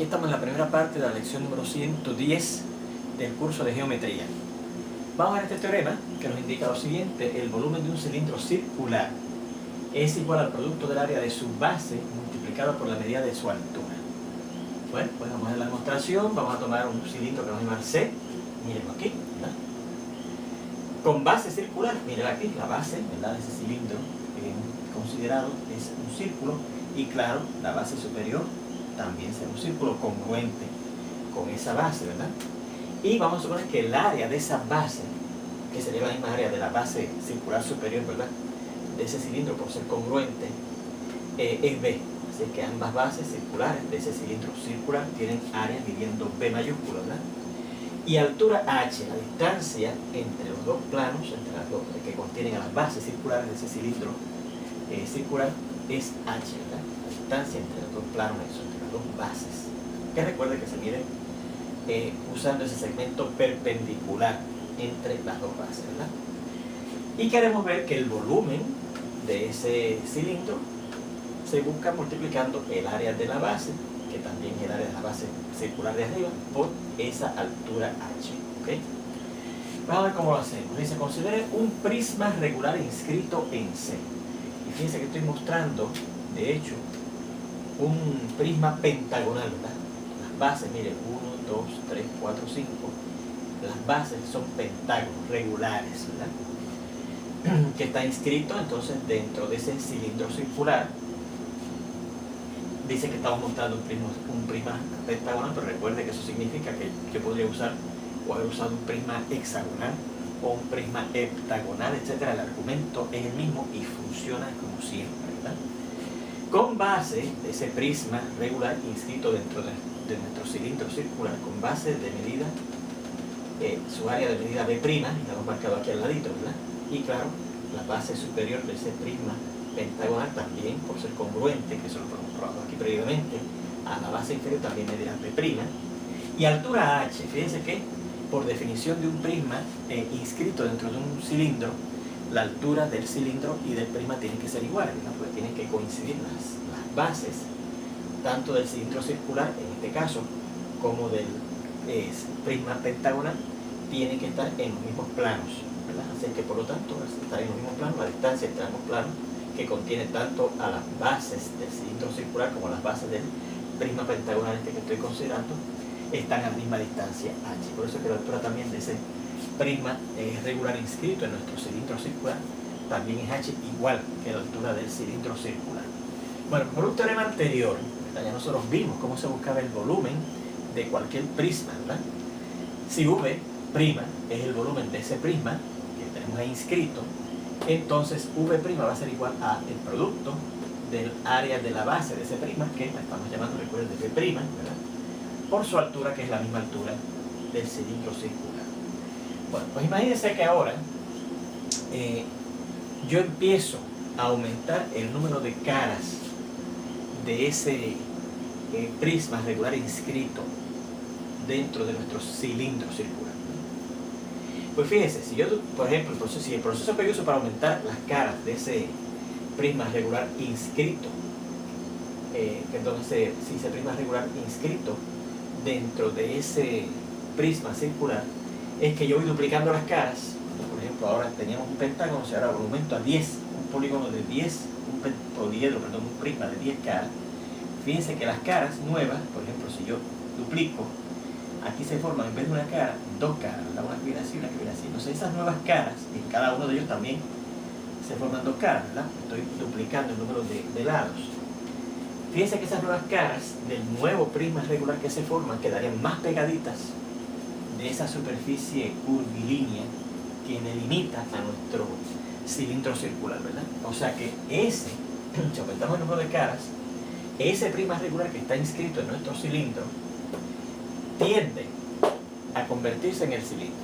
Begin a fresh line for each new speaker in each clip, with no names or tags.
Aquí estamos en la primera parte de la lección número 110 del curso de geometría. Vamos a ver este teorema que nos indica lo siguiente: el volumen de un cilindro circular es igual al producto del área de su base multiplicado por la medida de su altura. Bueno, pues vamos a ver la demostración. Vamos a tomar un cilindro que vamos a llamar C, mírenlo aquí, ¿verdad? Con base circular, miren aquí, la base, ¿verdad?, de ese cilindro considerado es un círculo, y claro, la base superior también será un círculo congruente con esa base, ¿verdad? Y vamos a suponer que el área de esa base, que sería la misma área de la base circular superior, ¿verdad?, de ese cilindro, por ser congruente, es B. Así que ambas bases circulares de ese cilindro circular tienen área midiendo B mayúscula, ¿verdad? Y altura H, la distancia entre los dos planos, entre las dos, que contienen a las bases circulares de ese cilindro circular, es H, ¿verdad? La distancia entre los dos planos, entre las dos bases. Que recuerde que se mide usando ese segmento perpendicular entre las dos bases, ¿verdad? Y queremos ver que el volumen de ese cilindro se busca multiplicando el área de la base, que también es el área de la base circular de arriba, por esa altura H, ¿ok? Vamos a ver cómo lo hacemos. Dice: considere un prisma regular inscrito en C. Y fíjense que estoy mostrando, de hecho, un prisma pentagonal, ¿verdad? Las bases, miren, 1, 2, 3, 4, 5. Las bases son pentágonos regulares, ¿verdad? Que está inscrito entonces dentro de ese cilindro circular. Dice que estamos montando un prisma pentagonal, pero recuerde que eso significa que yo podría usar o haber usado un prisma hexagonal o un prisma heptagonal, etc. El argumento es el mismo y funciona como siempre, ¿verdad? Con base de ese prisma regular inscrito dentro de nuestro cilindro circular, con base de medida, su área de medida B', y la hemos marcado aquí al ladito, ¿verdad? Y claro, la base superior de ese prisma pentagonal también, por ser congruente, que eso lo hemos probado aquí previamente, a la base inferior también medirá B'. Y altura H, fíjense que por definición de un prisma inscrito dentro de un cilindro, la altura del cilindro y del prisma tienen que ser iguales, ¿no? Porque tienen que coincidir las bases, tanto del cilindro circular, en este caso, como del prisma pentagonal, tienen que estar en los mismos planos, ¿verdad? Así que por lo tanto, al estar en los mismos planos, la distancia entre ambos planos, que contiene tanto a las bases del cilindro circular como a las bases del prisma pentagonal que estoy considerando, están a la misma distancia H. Por eso es que la altura también de ese prisma regular inscrito en nuestro cilindro circular también es H, igual que la altura del cilindro circular. Bueno, por un teorema anterior, ¿verdad?, ya nosotros vimos cómo se buscaba el volumen de cualquier prisma, ¿verdad? Si V' es el volumen de ese prisma que tenemos ahí inscrito, entonces V' va a ser igual a el producto del área de la base de ese prisma, que la estamos llamando, recuerden, de B', ¿verdad?, por su altura, que es la misma altura del cilindro circular. Bueno, pues imagínense que ahora yo empiezo a aumentar el número de caras de ese prisma regular inscrito dentro de nuestro cilindro circular. Pues fíjense, si yo, por ejemplo, si el proceso que yo uso para aumentar las caras de ese prisma regular inscrito, entonces, si ese prisma regular inscrito dentro de ese prisma circular, es que yo voy duplicando las caras. Por ejemplo, ahora teníamos un pentágono, si ahora lo aumento a 10, un polígono de 10, un prisma de 10 caras. Fíjense que las caras nuevas, por ejemplo, si yo duplico, aquí se forman, en vez de una cara, dos caras, ¿verdad? Una que viene así y una que viene así. Entonces esas nuevas caras, en cada uno de ellos también se forman dos caras, ¿verdad? Estoy duplicando el número de lados. Fíjense que esas nuevas caras del nuevo prisma regular que se forman quedarían más pegaditas de esa superficie curvilínea que delimita a nuestro cilindro circular, ¿verdad? O sea que si aumentamos el número de caras, ese prisma regular que está inscrito en nuestro cilindro tiende a convertirse en el cilindro.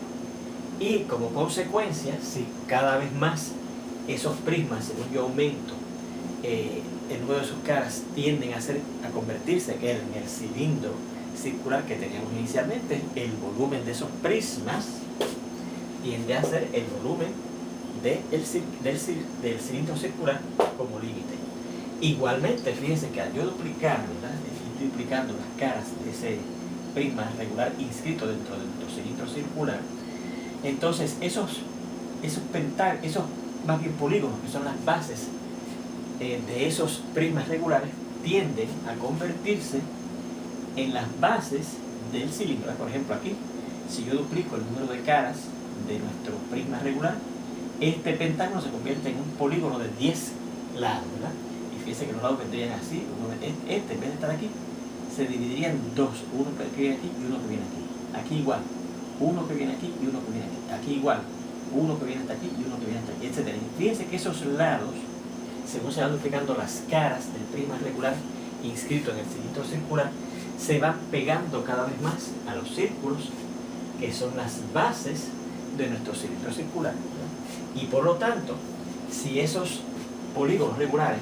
Y como consecuencia, si cada vez más esos prismas, según yo aumento el número de sus caras, tienden a convertirse en el cilindro circular que teníamos inicialmente, el volumen de esos prismas tiende a ser el volumen del cilindro circular como límite. Igualmente, fíjense que al yo duplicar, ¿verdad?, multiplicando las caras de ese prisma regular inscrito dentro de nuestro cilindro circular, entonces esos más bien polígonos, que son las bases de esos prismas regulares, tienden a convertirse en las bases del cilindro. Por ejemplo, aquí, si yo duplico el número de caras de nuestro prisma regular, este pentágono se convierte en un polígono de 10 lados, ¿verdad? Y fíjense que los lados vendrían así, este en vez de estar aquí, se dividiría en dos, uno que viene aquí y uno que viene aquí. Aquí igual, uno que viene aquí y uno que viene aquí. Aquí igual, uno que viene hasta aquí y uno que viene hasta aquí, etc. Y fíjense que esos lados, según se van duplicando las caras del prisma regular inscrito en el cilindro circular, se van pegando cada vez más a los círculos que son las bases de nuestro cilindro circular, ¿verdad? Y por lo tanto, si esos polígonos regulares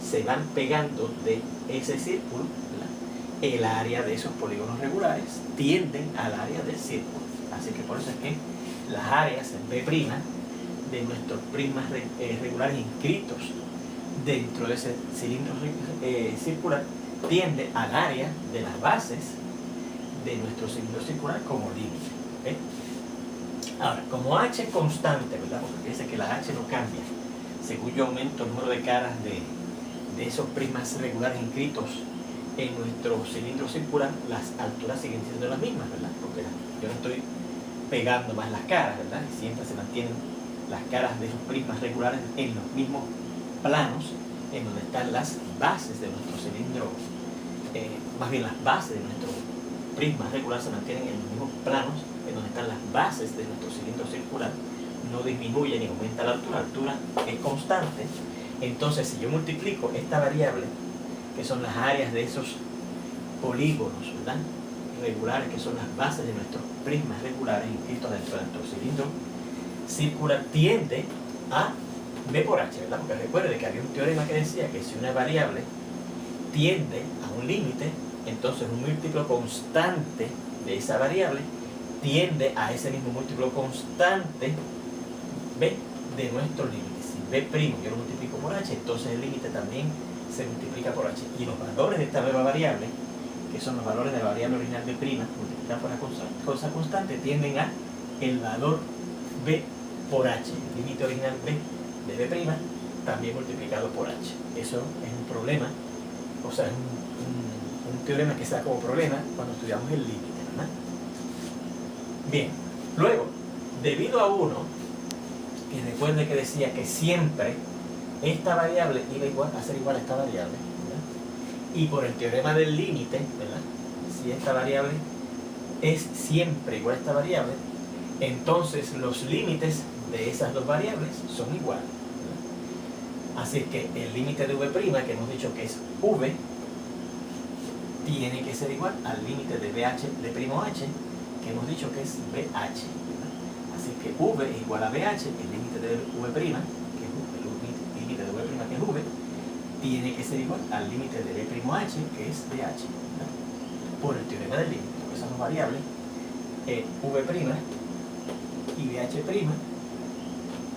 se van pegando de ese círculo, ¿verdad?, el área de esos polígonos regulares tienden al área del círculo. Así que por eso es que las áreas B' de nuestros prismas regulares inscritos dentro de ese cilindro circular tiende al área de las bases de nuestro cilindro circular como límite. ¿Okay? Ahora, como H es constante, ¿verdad? Porque fíjense que la H no cambia. Según yo aumento el número de caras de esos prismas regulares inscritos en nuestro cilindro circular, las alturas siguen siendo las mismas, ¿verdad? Porque yo no estoy pegando más las caras, ¿verdad? Y siempre se mantienen las caras de esos prismas regulares en los mismos planos en donde están las bases de nuestro cilindro, más bien las bases de nuestro prisma regular se mantienen en los mismos planos en donde están las bases de nuestro cilindro circular, no disminuye ni aumenta la altura es constante. Entonces, si yo multiplico esta variable, que son las áreas de esos polígonos, ¿verdad?, regulares, que son las bases de nuestros prismas regulares inscritos dentro de nuestro cilindro circular, tiende a B por H, ¿verdad? Porque recuerde que había un teorema que decía que si una variable tiende a un límite, entonces un múltiplo constante de esa variable tiende a ese mismo múltiplo constante B de nuestro límite. Si B' yo lo multiplico por H, entonces el límite también se multiplica por H. Y los valores de esta nueva variable, que son los valores de la variable original B' multiplicados por la cosa constante, tienden a el valor B por H. El límite original B de B' también multiplicado por H. Eso es un problema, o sea, es un teorema que se da como problema cuando estudiamos el límite, ¿verdad? Bien, luego, debido a 1, y recuerde que decía que siempre esta variable iba a ser igual a esta variable, ¿verdad? Y por el teorema del límite, ¿verdad?, si esta variable es siempre igual a esta variable, entonces los límites de esas dos variables son iguales, ¿verdad? Así que el límite de V', que hemos dicho que es V, tiene que ser igual al límite de BH de primo-H, que hemos dicho que es BH, ¿verdad? Así que V es igual a BH, el límite de V', que es el límite de V', que es V, tiene que ser igual al límite de B'H, que es BH, ¿verdad?, por el teorema del límite, porque esas dos variables, V' y BH'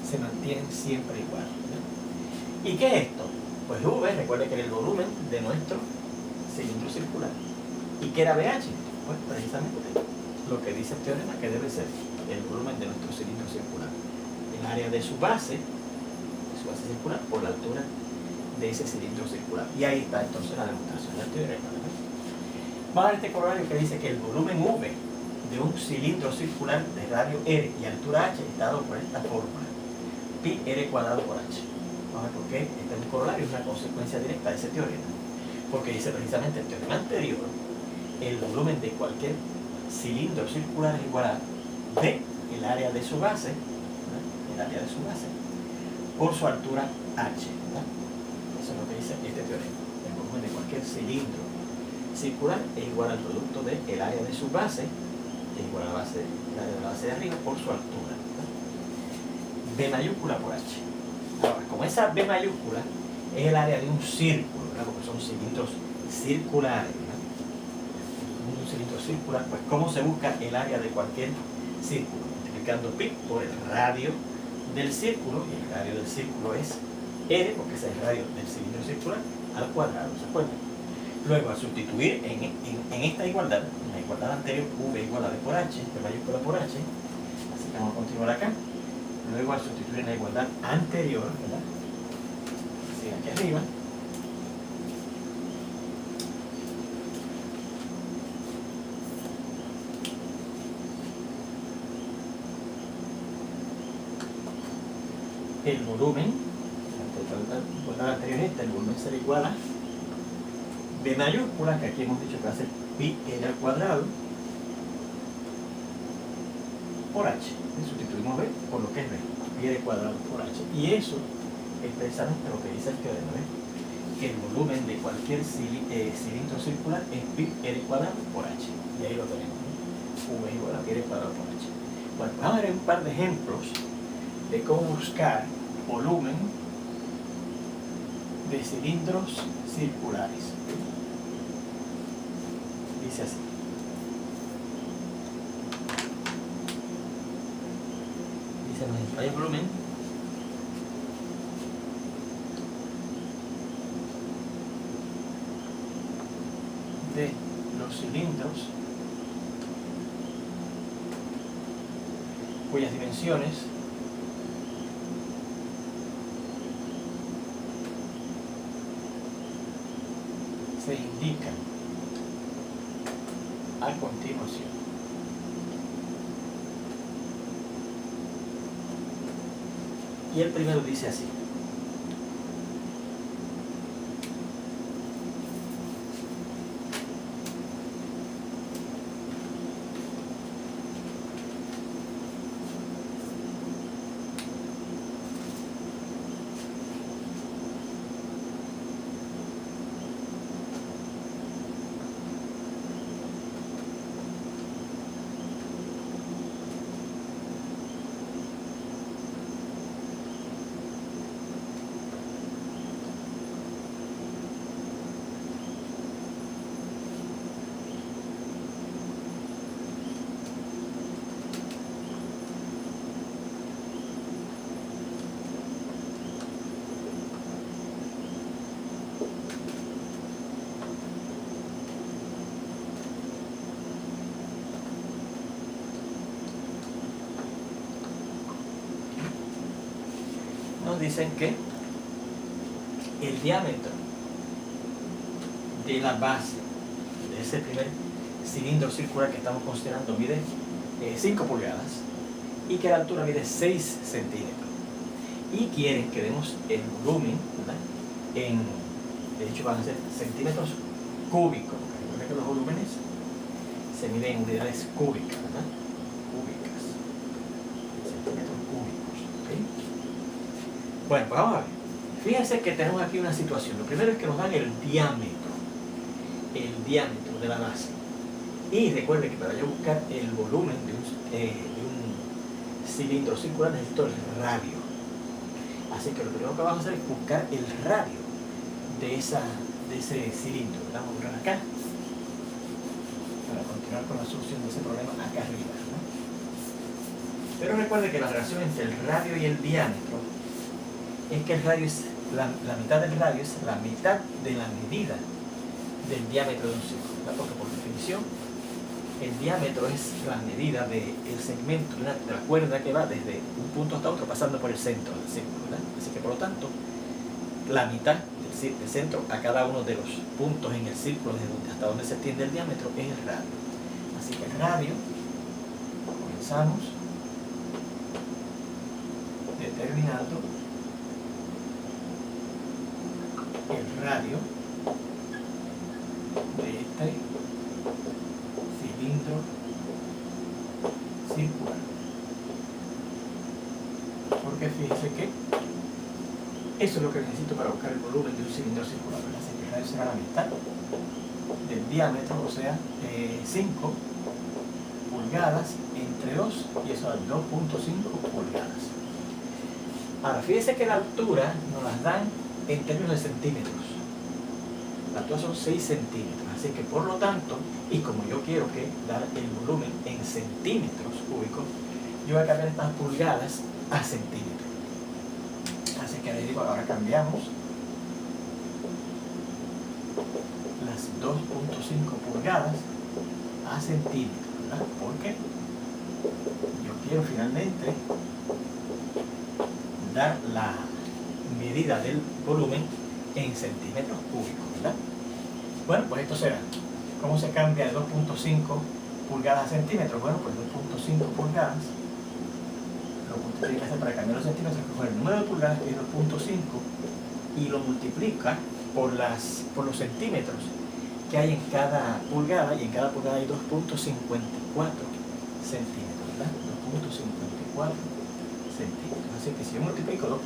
se mantienen siempre igual, ¿verdad? ¿Y qué es esto? Pues V, recuerde que era el volumen de nuestro cilindro circular. ¿Y qué era BH? Pues precisamente lo que dice el teorema que debe ser el volumen de nuestro cilindro circular, el área de su base circular por la altura de ese cilindro circular. Y ahí está entonces la demostración del teorema, ¿verdad? Vamos a ver este corolario que dice que el volumen V de un cilindro circular de radio R y altura H está dado por esta fórmula, pi r cuadrado por H. Vamos a ver por qué este es un corolario, es una consecuencia directa de ese teorema, porque dice precisamente el teorema anterior, el volumen de cualquier cilindro circular es igual a D, el área de su base, ¿verdad?, el área de su base, por su altura H, ¿verdad? Eso es lo que dice este teorema. El volumen de cualquier cilindro circular es igual al producto del área de su base, es igual a la base, el área de la base de arriba por su altura, ¿verdad?, B mayúscula por H. Ahora, como esa B mayúscula es el área de un círculo, ¿verdad?, porque son cilindros circulares, ¿verdad?, un cilindro circular, pues ¿cómo se busca el área de cualquier círculo? Multiplicando pi por el radio del círculo, y el radio del círculo es R, porque ese es el radio del cilindro circular, al cuadrado, ¿se acuerdan? Luego, al sustituir en esta igualdad, en la igualdad anterior, V igual a B por H, B mayúscula por H, así que vamos a continuar acá. Luego, al sustituir en la igualdad anterior, ¿verdad? Así, aquí arriba, el volumen, la igualdad anterior es esta, el volumen será igual a B mayúscula, que aquí hemos dicho que va a ser pi L al cuadrado, por H. Y sustituimos B por lo que es B, pi L cuadrado por H. Y eso es precisamente lo que dice el teorema, ¿ves? Que el volumen de cualquier cilindro circular es pi L cuadrado por H. Y ahí lo tenemos, ¿no? V igual a pi L cuadrado por H. Bueno, vamos a ver un par de ejemplos de cómo buscar volumen de cilindros circulares. Dice así. Dice, hay volumen de los cilindros cuyas dimensiones se indican a continuación. Y el primero dice así. Nos dicen que el diámetro de la base de ese primer cilindro circular que estamos considerando mide 5 pulgadas y que la altura mide 6 centímetros. Y quieren que demos el volumen, ¿verdad? De hecho van a ser centímetros cúbicos. Recuerden que los volúmenes se miden en unidades cúbicas, ¿verdad? Cúbicas. Centímetros cúbicos. ¿Okay? Bueno, pues vamos a ver. Fíjense que tenemos aquí una situación. Lo primero es que nos dan el diámetro de la base. Y recuerden que para yo buscar el volumen de un cilindro circular necesito el radio. Así que lo primero que vamos a hacer es buscar el radio de ese cilindro. Vamos a buscar acá para continuar con la solución de ese problema acá arriba, ¿no? Pero recuerden que la relación entre el radio y el diámetro es que el radio es la mitad del radio es la mitad de la medida del diámetro de un círculo, ¿verdad? Porque por definición el diámetro es la medida del segmento de la cuerda que va desde un punto hasta otro pasando por el centro del círculo, ¿verdad? Así que por lo tanto la mitad del centro a cada uno de los puntos en el círculo hasta donde se extiende el diámetro es el radio. Así que el radio, comenzamos determinando el radio de este cilindro circular. Porque fíjense que eso es lo que necesito para buscar el volumen de un cilindro circular. Así que el radio será la mitad del diámetro, o sea, 5 pulgadas entre 2, y eso da 2.5 pulgadas. Ahora, fíjense que la altura nos las dan en términos de centímetros. La altura son 6 centímetros, así que por lo tanto, y como yo quiero que dar el volumen en centímetros cúbicos, yo voy a cambiar estas pulgadas a centímetros. Así que le digo, ahora cambiamos las 2.5 pulgadas a centímetros, ¿verdad? Porque yo quiero finalmente dar la medida del volumen en centímetros cúbicos, ¿verdad? Bueno, pues esto será. ¿Cómo se cambia de 2.5 pulgadas a centímetros? Bueno, pues 2.5 pulgadas, lo que usted tiene que hacer para cambiar los centímetros es coger el número de pulgadas, que es 2.5, y lo multiplica por los centímetros que hay en cada pulgada, y en cada pulgada hay 2.54 centímetros, ¿verdad? 2.54 centímetros. Así que si yo multiplico 2.5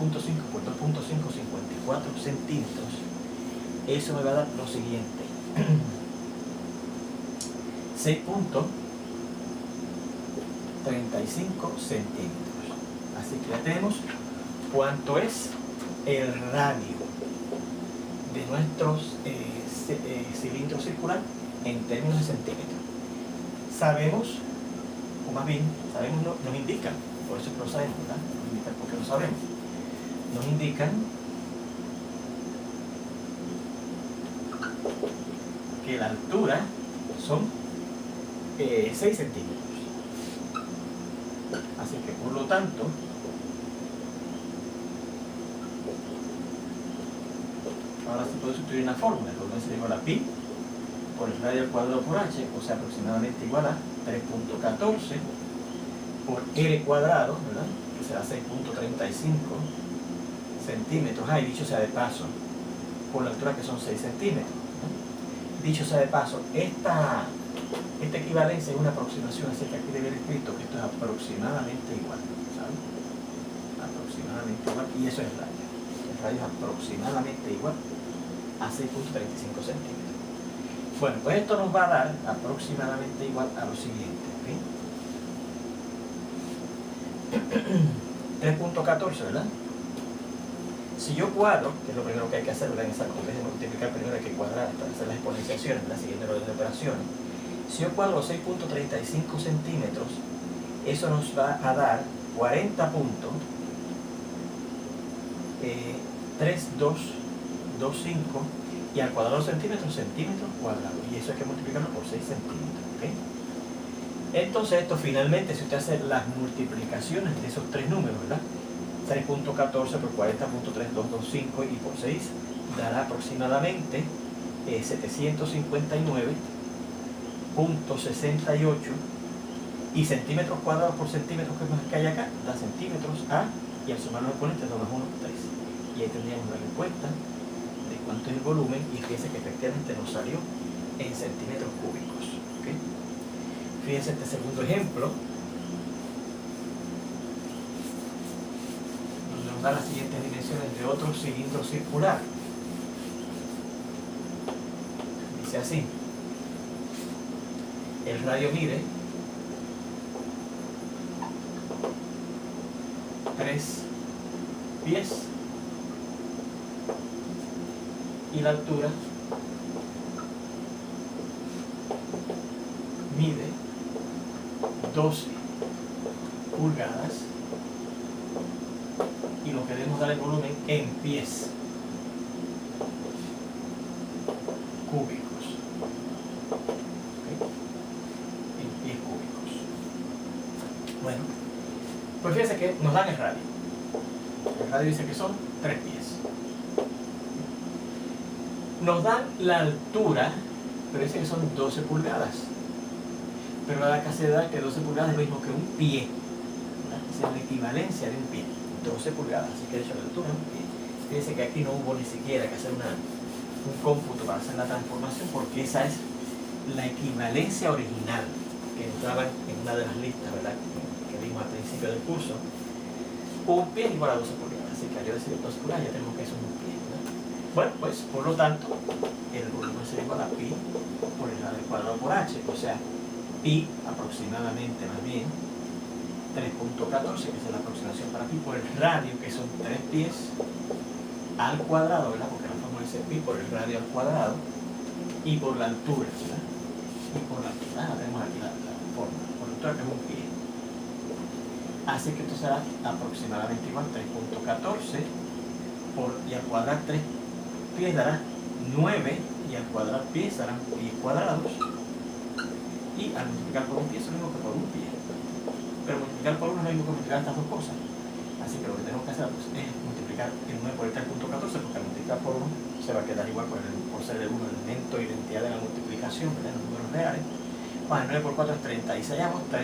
por 2.554 centímetros, eso me va a dar lo siguiente. 6.35 centímetros. Así que ya tenemos cuánto es el radio de nuestros cilindro circular en términos de centímetros. Sabemos, o más bien, sabemos, nos indican, por eso es que lo sabemos, ¿verdad? Nos indican porque lo sabemos. Nos indican que la altura son 6 centímetros. Así que por lo tanto, ahora se puede sustituir una fórmula. El volumen sería igual a pi por el radio al cuadrado por h, o sea, aproximadamente igual a 3.14 por L cuadrado, ¿verdad? Que será 6.35 centímetros. Y dicho sea de paso, por la altura que son 6 centímetros. Dicho sea de paso, esta equivalencia es una aproximación, así que aquí debe haber escrito que esto es aproximadamente igual, ¿sabes? Aproximadamente igual, y eso es radio. El radio es aproximadamente igual a 6.35 centímetros. Bueno, pues esto nos va a dar aproximadamente igual a lo siguiente, ¿ok? 3.14, ¿verdad? Si yo cuadro, que es lo primero que hay que hacer, ¿verdad? En esa compleja de multiplicar, primero hay que cuadrar para hacer las exponenciaciones, ¿verdad? Siguiendo el orden de operaciones. Si yo cuadro 6.35 centímetros, eso nos va a dar 40.3225, y al cuadrado centímetros cuadrados, y eso hay que multiplicarlo por 6 centímetros, ¿ok? Entonces esto finalmente, si usted hace las multiplicaciones de esos tres números, ¿verdad? 6.14 por 40.3225 y por 6 dará aproximadamente 759.68, y centímetros cuadrados por centímetros que hay acá da centímetros a, y al sumar los exponentes 2 más 1, 3. Y ahí tendríamos la respuesta de cuánto es el volumen, y fíjense que efectivamente nos salió en centímetros cúbicos, ¿okay? Fíjense este segundo ejemplo, donde nos da las siguientes dimensiones de otro cilindro circular. Dice así: el radio mide 3 pies y la altura mide 12 pulgadas, y lo queremos dar el volumen en pies cúbicos, ¿okay? En pies cúbicos. Bueno, pues fíjense que nos dan el radio. El radio dice que son 3 pies. Nos dan la altura, pero dice que son 12 pulgadas. Pero da la casualidad que 12 pulgadas es lo mismo que un pie, ¿verdad? Esa es la equivalencia de un pie, 12 pulgadas. Así que de hecho la altura es un pie. Fíjense que aquí no hubo ni siquiera que hacer un cómputo para hacer la transformación, porque esa es la equivalencia original que nos daban en una de las listas, ¿verdad? Que vimos al principio del curso. Un pie es igual a 12 pulgadas. Así que al yo decir 12 pulgadas ya tenemos que eso es un pie, ¿verdad? Bueno, pues por lo tanto, el volumen será igual a pi por el radio cuadrado por h, o sea, pi aproximadamente, más bien 3.14, que es la aproximación para pi, por el radio, que son 3 pies al cuadrado, ¿verdad? Porque la fórmula dice pi por el radio al cuadrado, y por la altura, ¿verdad? Y por la altura, tenemos aquí la fórmula, por la altura que es un pie. Así que esto será aproximadamente igual a 3.14 y al cuadrar 3 pies dará 9 y al cuadrar pies serán pies cuadrados, y al multiplicar por un pie es lo mismo que por un pie. Pero multiplicar por 1 es lo mismo que multiplicar estas dos cosas. Así que lo que tenemos que hacer pues, es multiplicar el 9 por el 3.14, porque al multiplicar por 1 se va a quedar igual por ser el 1 el elemento de identidad de la multiplicación, ¿verdad? En los números reales. Bueno, 9 por 4 es 30, y se hallamos 3,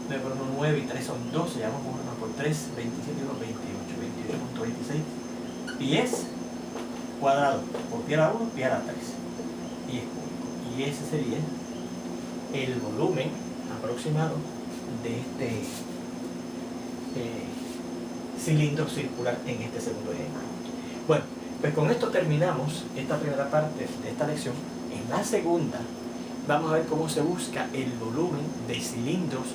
9 por 1, 9, y 3 son 12, se hallamos 1 por 3, 27 y 1, 28, 28.26 pies cuadrados, por pie a la 1, pie a la 3, pies cúbicos. Y ese sería el volumen aproximado de este cilindro circular en este segundo ejemplo. Bueno, pues con esto terminamos esta primera parte de esta lección. En la segunda vamos a ver cómo se busca el volumen de cilindros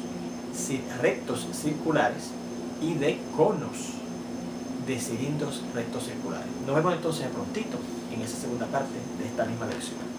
rectos circulares y de conos de cilindros rectos circulares. Nos vemos entonces prontito en esa segunda parte de esta misma lección.